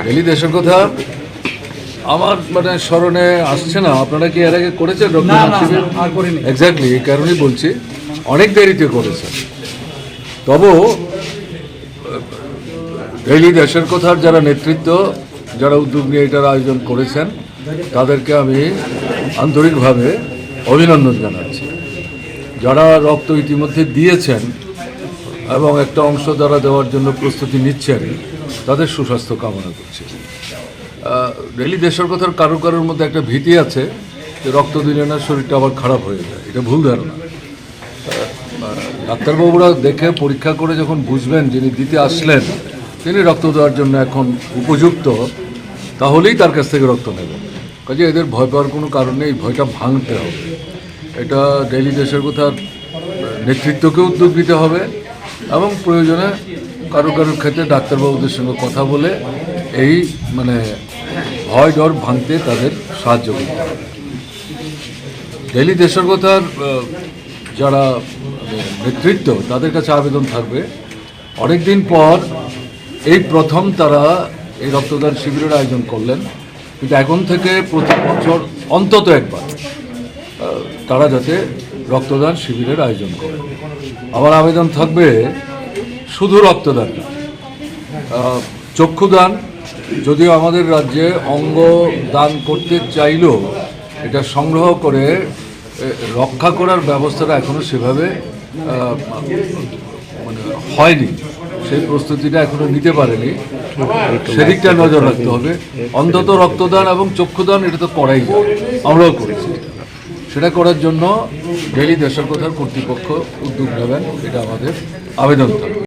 Daily দেশের কথা আমার মানে স্মরণে আসছে না। আপনারা কি এর আগে করেছেন রক্তদান শিবির? এক্স্যাক্টলি, এই কারণেই বলছি অনেক দেরিতে করেছেন। তবুও ডেলি দেশের কথার যারা নেতৃত্ব, যারা উদ্যোগ নিয়ে এটার আয়োজন করেছেন, তাদেরকে আমি আন্তরিকভাবে অভিনন্দন জানাচ্ছি। যারা রক্ত ইতিমধ্যে দিয়েছেন এবং একটা অংশ যারা দেওয়ার জন্য প্রস্তুতি নিচ্ছেন, তাদের সুস্বাস্থ্য কামনা করছি। ডেলি দেশের কথার কারোর মধ্যে একটা ভীতি আছে যে রক্ত দিলে না শরীরটা আবার খারাপ হয়ে যায়, এটা ভুল ধারণা। ডাক্তারবাবুরা দেখে পরীক্ষা করে যখন বুঝবেন যিনি দিতে আসলেন তিনি রক্ত দেওয়ার জন্য এখন উপযুক্ত, তাহলেই তার কাছ থেকে রক্ত নেবেন। কাজে এদের ভয় পাওয়ার কোনো কারণ নেই, ভয়টা ভাঙতে হবে। এটা ডেলি দেশের কথার নেতৃত্বকে উদ্যোগ নিতে হবে এবং প্রয়োজনে কারোর ক্ষেত্রে ডাক্তারবাবুদের সঙ্গে কথা বলে এই মানে ভয় ডর ভাঙতে তাদের সাহায্য করতে হবে। ডেলি দেশের কথার যারা নেতৃত্ব, তাদের কাছে আবেদন থাকবে, অনেকদিন পর এই প্রথম তারা এই রক্তদান শিবিরের আয়োজন করলেন, কিন্তু এখন থেকে প্রতি বছর অন্তত একবার তারা যাতে রক্তদান শিবিরের আয়োজন করেন। আমার আবেদন থাকবে শুধু রক্তদান না, চক্ষুদান, যদিও আমাদের রাজ্যে অঙ্গ দান করতে চাইলেও এটা সংগ্রহ করে রক্ষা করার ব্যবস্থাটা এখনও সেভাবে মানে হয়নি, সেই প্রস্তুতিটা এখনও নিতে পারেনি, সেদিকটা নজর রাখতে হবে। অন্তত রক্তদান এবং চক্ষুদান এটা তো করাই যায়, আমরাও করেছি। সেটা করার জন্য ডেলি দেশের কথার কর্তৃপক্ষ উদ্যোগ নেবেন, এটা আমাদের আবেদন থাকবে।